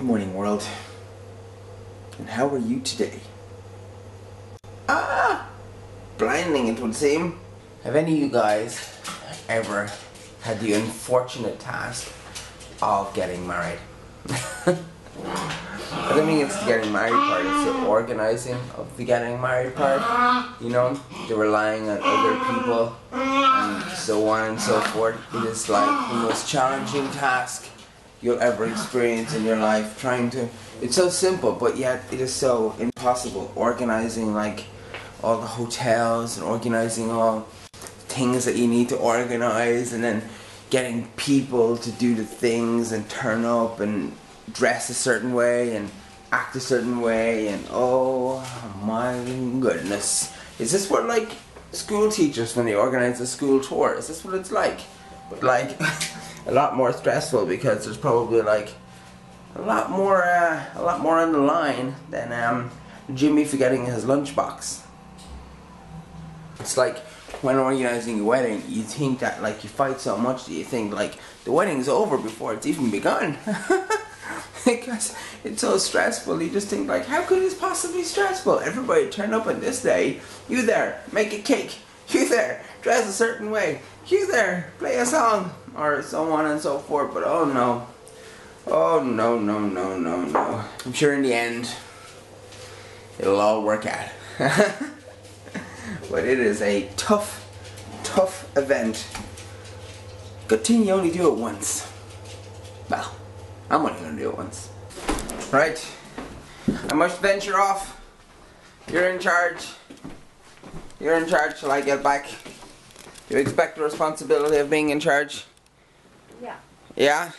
Good morning, world. And how are you today? Blinding it would seem. Have any of you guys ever had the unfortunate task of getting married? I don't think it's the getting married part, it's the organizing of the getting married part. You know, the relying on other people and so on and so forth. It is like the most challenging task you'll ever experience in your life. It's so simple, but yet it is so impossible. Organizing like all the hotels and organizing all things that you need to organize, and then getting people to do the things and turn up and dress a certain way and act a certain way, and oh my goodness. Is this what like school teachers when they organize a school tour? Is this what it's like? But like a lot more stressful, because there's probably like a lot more on the line than Jimmy forgetting his lunchbox. It's like when organizing a wedding, you think that like you fight so much that you think like the wedding's over before it's even begun. Because it's so stressful. You just think like, how could this possibly be stressful? Everybody turn up on this day. You there, make a cake. You there, dress a certain way. You there, play a song, or so on and so forth. But oh no, no. I'm sure in the end it'll all work out. But it is a tough event. Good thing you only do it once. Well, I'm only gonna do it once. Right? I must venture off. You're in charge. You're in charge till I get back. You expect the responsibility of being in charge? Yeah. Yeah?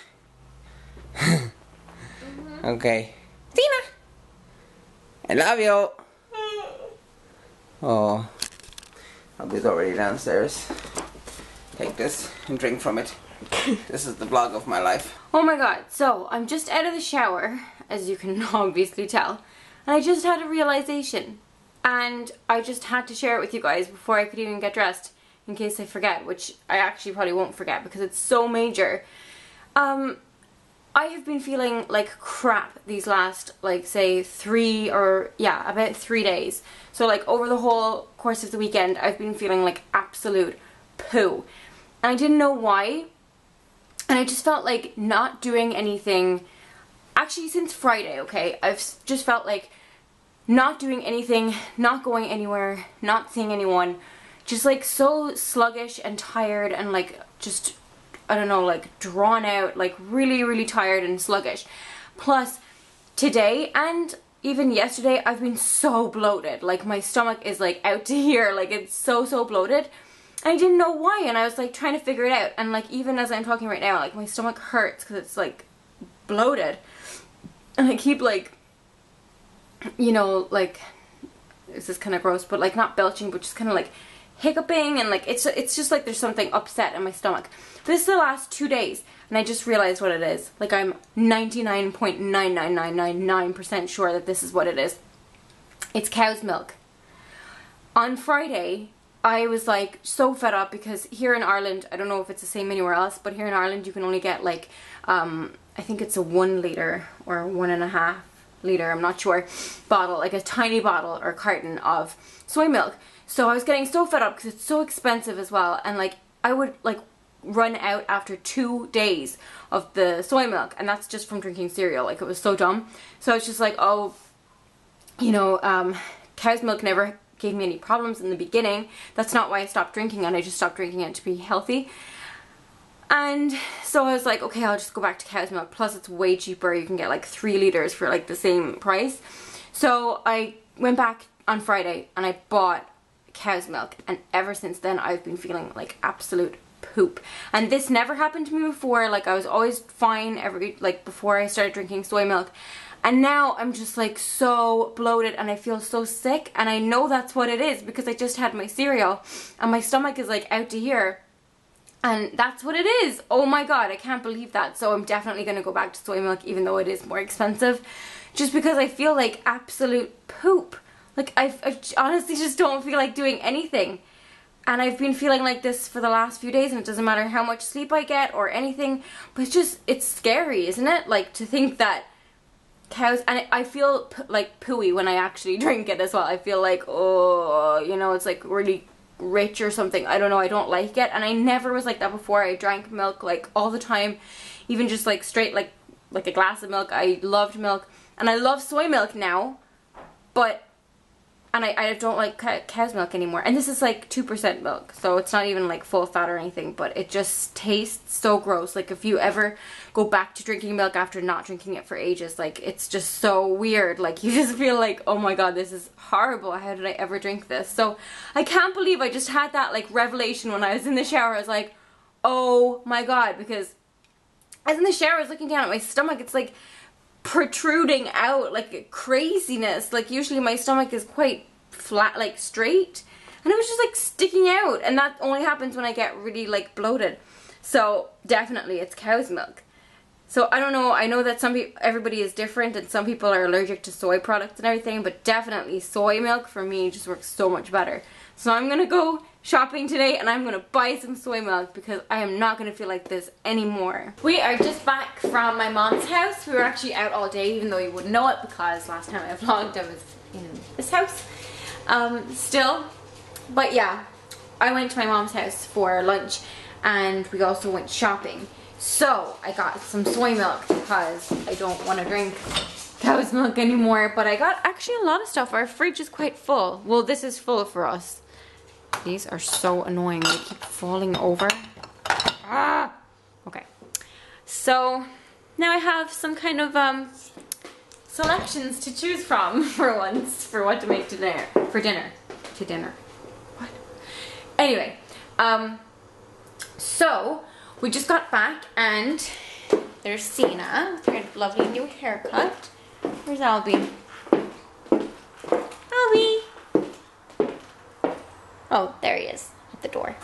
Okay. Tina! I love you! Oh. Abby's already downstairs. Take this and drink from it. This is the vlog of my life. Oh my god, so I'm just out of the shower, as you can obviously tell, and I just had a realization, and I just had to share it with you guys before I could even get dressed, in case I forget, which I actually probably won't forget because it's so major. I have been feeling like crap these last, like, say, about 3 days. So like over the whole course of the weekend, I've been feeling like absolute poo, and I didn't know why. And I just felt like not doing anything, actually since Friday, okay? I've just felt like not doing anything, not going anywhere, not seeing anyone, just like so sluggish and tired and like just, I don't know, like drawn out, like really tired and sluggish. Plus today and even yesterday I've been so bloated, like my stomach is like out to here, like it's so bloated. I didn't know why, and I was like trying to figure it out, and like even as I'm talking right now, like my stomach hurts because it's like bloated, and I keep like, you know, like, this is kind of gross, but like not belching, but just kind of like hiccuping, and like it's just like there's something upset in my stomach. This is the last 2 days, and I just realized what it is. Like I'm 99.99999% sure that this is what it is. It's cow's milk. On Friday, I was like so fed up because here in Ireland, I don't know if it's the same anywhere else, but here in Ireland you can only get like, I think it's a 1 litre or 1.5 litre, I'm not sure, bottle, like a tiny bottle or carton of soy milk. So I was getting so fed up because it's so expensive as well, and like I would like run out after 2 days of the soy milk, and that's just from drinking cereal. Like it was so dumb. So I was just like, oh, you know, cow's milk never gave me any problems in the beginning. That's not why I stopped drinking it. I just stopped drinking it to be healthy. And so I was like, okay, I'll just go back to cow's milk. Plus it's way cheaper. You can get like 3 litres for like the same price. So I went back on Friday and I bought cow's milk, and ever since then I've been feeling like absolute poop. And this never happened to me before. Like I was always fine before I started drinking soy milk. And now I'm just like so bloated and I feel so sick, and I know that's what it is because I just had my cereal and my stomach is like out to here, and that's what it is. Oh my god, I can't believe that. So I'm definitely going to go back to soy milk, even though it is more expensive, just because I feel like absolute poop. Like I honestly just don't feel like doing anything. And I've been feeling like this for the last few days, and it doesn't matter how much sleep I get or anything, but it's scary, isn't it? Like to think that cow's, and I feel like pooey when I actually drink it as well. I feel like, oh, you know, it's like really rich or something. I don't know, I don't like it, and I never was like that before. I drank milk like all the time, even just like straight like a glass of milk. I loved milk, and I love soy milk now, but and I don't like cow's milk anymore. And this is like 2% milk, so it's not even like full fat or anything, but it just tastes so gross. Like if you ever go back to drinking milk after not drinking it for ages, like it's just so weird. Like you just feel like, oh my god, this is horrible. How did I ever drink this? So I can't believe I just had that like revelation when I was in the shower. I was like, oh my god, because I was in the shower, I was looking down at my stomach. It's like protruding out like craziness. Like usually my stomach is quite flat, like straight, and it was just like sticking out, and that only happens when I get really like bloated. So definitely it's cow's milk. So I don't know, I know that everybody is different, and some people are allergic to soy products and everything, but definitely soy milk for me just works so much better. So I'm gonna go shopping today, and I'm gonna buy some soy milk because I am not gonna feel like this anymore. We are just back from my mom's house. We were actually out all day, even though you wouldn't know it because last time I vlogged I was in this house still. But yeah, I went to my mom's house for lunch, and we also went shopping. So I got some soy milk because I don't want to drink cow's milk anymore, but I got actually a lot of stuff. Our fridge is quite full. Well, this is full for us. These are so annoying. They keep falling over. Ah! Okay. So now I have some kind of selections to choose from for once, for what to make to dinner. For dinner. To dinner. What? Anyway, so we just got back, and there's Sina with her lovely new haircut. Where's Albie? Albie! Oh, there he is at the door.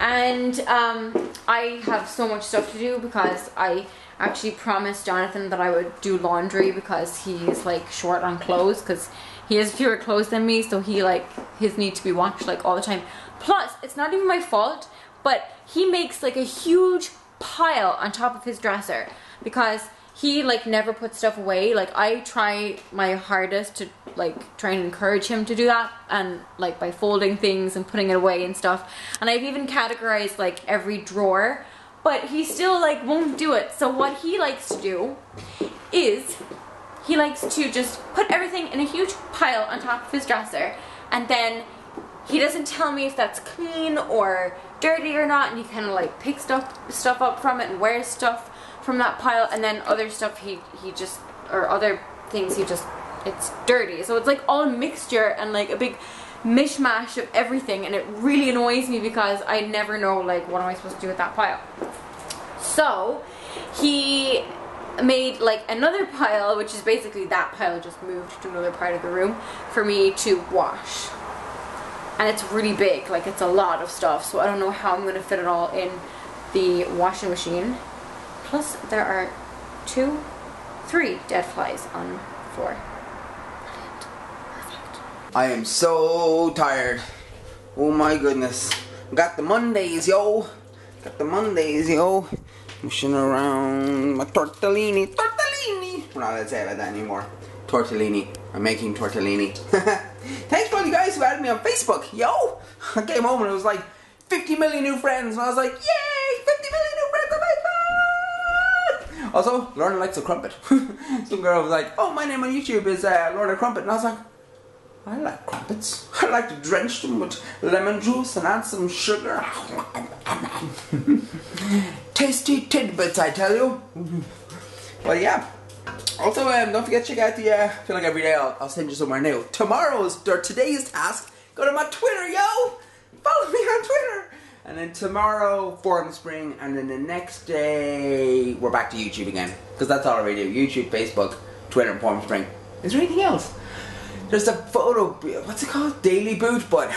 And I have so much stuff to do because I actually promised Jonathan that I would do laundry because he's like short on clothes, because he has fewer clothes than me, so his need to be washed like all the time. Plus, it's not even my fault, but he makes like a huge pile on top of his dresser because he like never puts stuff away. Like I try my hardest to like try and encourage him to do that, and like by folding things and putting it away and stuff. And I've even categorized like every drawer, but he still like won't do it. So what he likes to do is he likes to just put everything in a huge pile on top of his dresser, and then he doesn't tell me if that's clean or dirty or not, and he kind of like picks stuff up from it and wears stuff from that pile, and then other stuff he just, or other things he just, it's dirty. So it's like all a mixture and like a big mishmash of everything, and it really annoys me because I never know like what am I supposed to do with that pile. So he made like another pile, which is basically that pile just moved to another part of the room for me to wash. And it's really big, like it's a lot of stuff, so I don't know how I'm going to fit it all in the washing machine. Plus there are 3 dead flies on the floor. I am so tired. Oh my goodness. Got the Mondays, yo. Got the Mondays, yo. Mushing around my tortellini. Tortellini! We're not allowed to say it like that anymore. Tortellini. I'm making tortellini. Thanks for all you guys who added me on Facebook, yo! I came home and it was like 50 million new friends, and I was like, yay! 50 million new friends on Facebook! Also, Lorna likes a crumpet. Some girl was like, oh, my name on YouTube is Lorna Crumpet, and I was like, I like crumpets. I like to drench them with lemon juice and add some sugar. Tasty tidbits, I tell you. Well, yeah. Also, don't forget to check out the, I feel like every day I'll send you somewhere new. Today's task, go to my Twitter, yo! Follow me on Twitter! And then tomorrow, Forum Spring, and then the next day, we're back to YouTube again. Because that's all I really do. YouTube, Facebook, Twitter, and Forum Spring. Is there anything else? There's a photo, what's it called? Daily Boot, but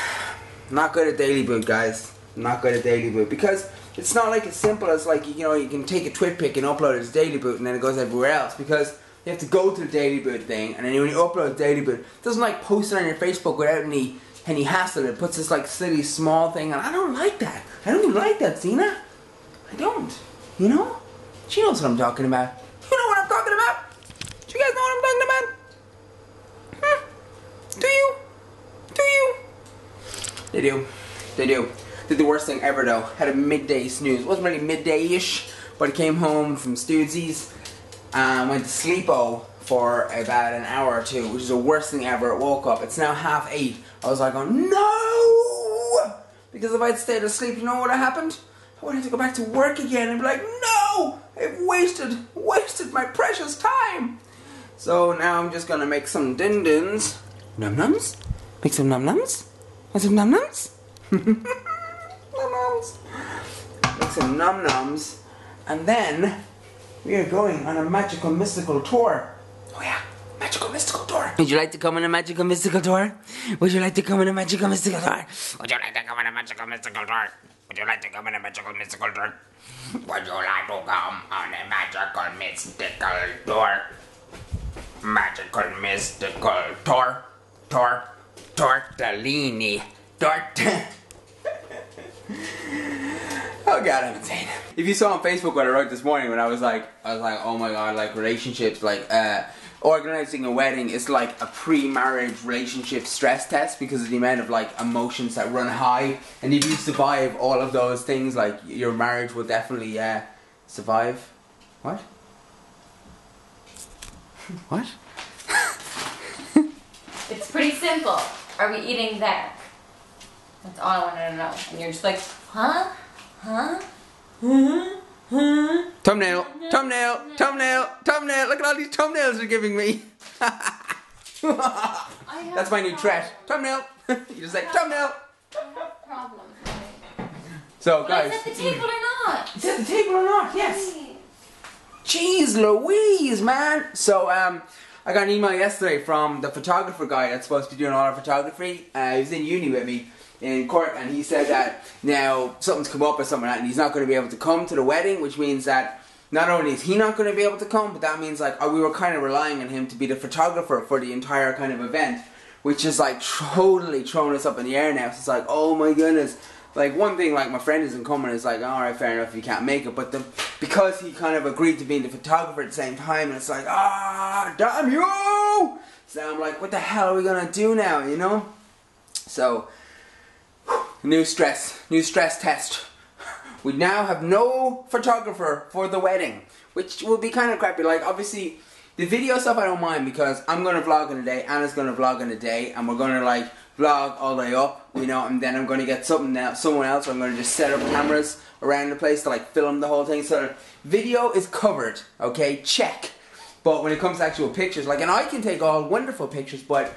not good at Daily Boot, guys. Not good at Daily Boot, because it's not like as simple as like, you know, you can take a twit pic and upload it as Daily Boot and then it goes everywhere else, because you have to go to the Daily Boot thing, and then when you upload Daily Boot, it doesn't like post it on your Facebook without any hassle. It puts this like silly small thing, and I don't like that. I don't like that, Zena. I don't. You know? She knows what I'm talking about. You know what I'm talking about? Do you guys know Do you? Do you? They do. They do. Did the worst thing ever though. Had a midday snooze. It wasn't really midday-ish, but I came home from Stoodsy's and went to sleep-o for about an hour or two, which is the worst thing ever. I woke up. It's now 8:30. I was like, oh no! Because if I'd stayed asleep, you know what would have happened? I would have to go back to work again and be like, no! I've wasted my precious time! So now I'm just gonna make some din-dins. Num-nums? Make some num-nums? Want some num-nums? Num-nums. Make some num-nums. And then we are going on a magical mystical tour. Oh yeah, magical mystical tour. Would you like to come on a magical mystical tour? Would you like to come on a magical mystical tour? Would you like to come on a magical mystical tour? Would you like to come on a magical mystical tour? Would you like to come on a magical mystical tour? Magical mystical tour. Tortellini. Oh god, I'm insane. If you saw on Facebook what I wrote this morning when I was like, oh my god, like relationships, like organizing a wedding is like a pre-marriage relationship stress test because of the amount of like emotions that run high, and if you survive all of those things, like your marriage will definitely survive. What? What? It's pretty simple. Are we eating there? That's all I wanted to know. And you're just like, huh? Huh? Thumbnail. Look at all these thumbnails they're giving me. That's my new threat. Thumbnail. You just say thumbnail. I have problems. So But guys. is it the table or not? Is it the table or not? Yes. Jeez Louise, man. So I got an email yesterday from the photographer guy that's supposed to be doing all our photography. He was in uni with me in Cork, and he said that now something's come up or something like that, and he's not going to be able to come to the wedding, which means that not only is he not going to be able to come, but that means like we were kind of relying on him to be the photographer for the entire kind of event, which is like totally throwing us up in the air now. So it's like, oh my goodness. Like one thing, like my friend isn't coming, it's like, alright, fair enough, you can't make it, but because he kind of agreed to being the photographer at the same time, and it's like, damn you! So I'm like, what the hell are we gonna do now, you know? So, new stress test. We now have no photographer for the wedding, which will be kind of crappy. Like, obviously, the video stuff I don't mind because I'm gonna vlog in a day, Anna's gonna vlog in a day, and we're gonna like vlog all the way up, you know, and then I'm gonna get someone else, or I'm gonna just set up cameras around the place to like film the whole thing. So video is covered, okay, check. But when it comes to actual pictures, like, and I can take all wonderful pictures, but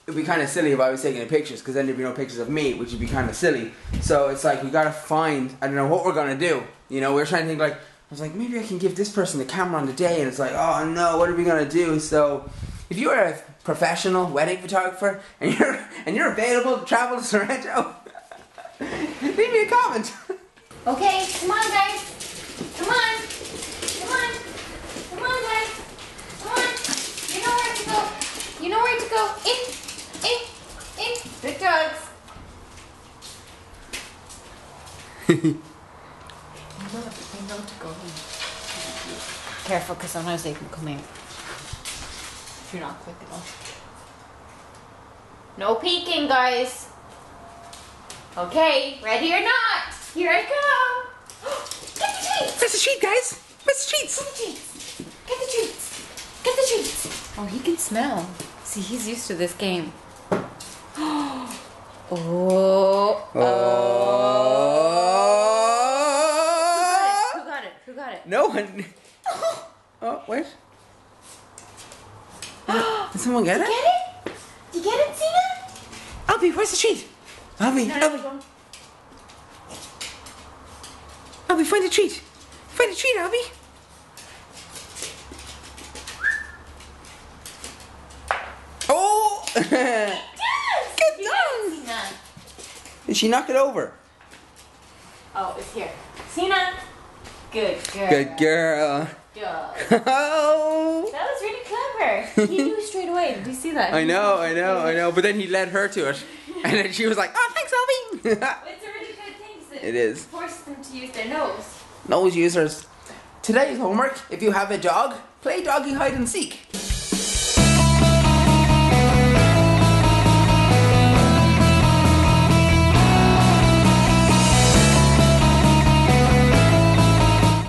it'd be kind of silly if I was taking the pictures, because then there'd be no pictures of me, which would be kind of silly. So it's like we gotta find, I don't know what we're gonna do. You know, we're trying to think like, I was like, maybe I can give this person the camera on the day, and it's like, oh no, what are we gonna do? So if you are a professional wedding photographer and you're available to travel to Sorrento, leave me a comment. Okay, come on guys. Come on. Come on guys. Come on. You know where to go. You know where to go. In. Good dogs. You know to go in. Careful, because sometimes they can come in. If you're not quick enough. No peeking, guys. Okay, ready or not? Here I go. Get the treats. Where's the treat, guys? Where's the treats? Get the treats. Get the treats. Get the treats. Oh, he can smell. See, he's used to this game. Oh. Who got it? No one. Oh, wait. Did someone get it? Get it? Did you get it, Sina? Albie, where's the treat? Albie, Albie, find the treat. Find the treat, Albie. Oh! Good done. Did she knock it over? Oh, it's here. Sina. Good girl. Good girl. Good. Oh! That was really clever. He knew straight away. Did you see that? I know. But then he led her to it. And then she was like, oh, thanks, Albie. It's a really good thing because It is. forces them to use their nose. Nose users. Today's homework, if you have a dog, play doggy hide and seek.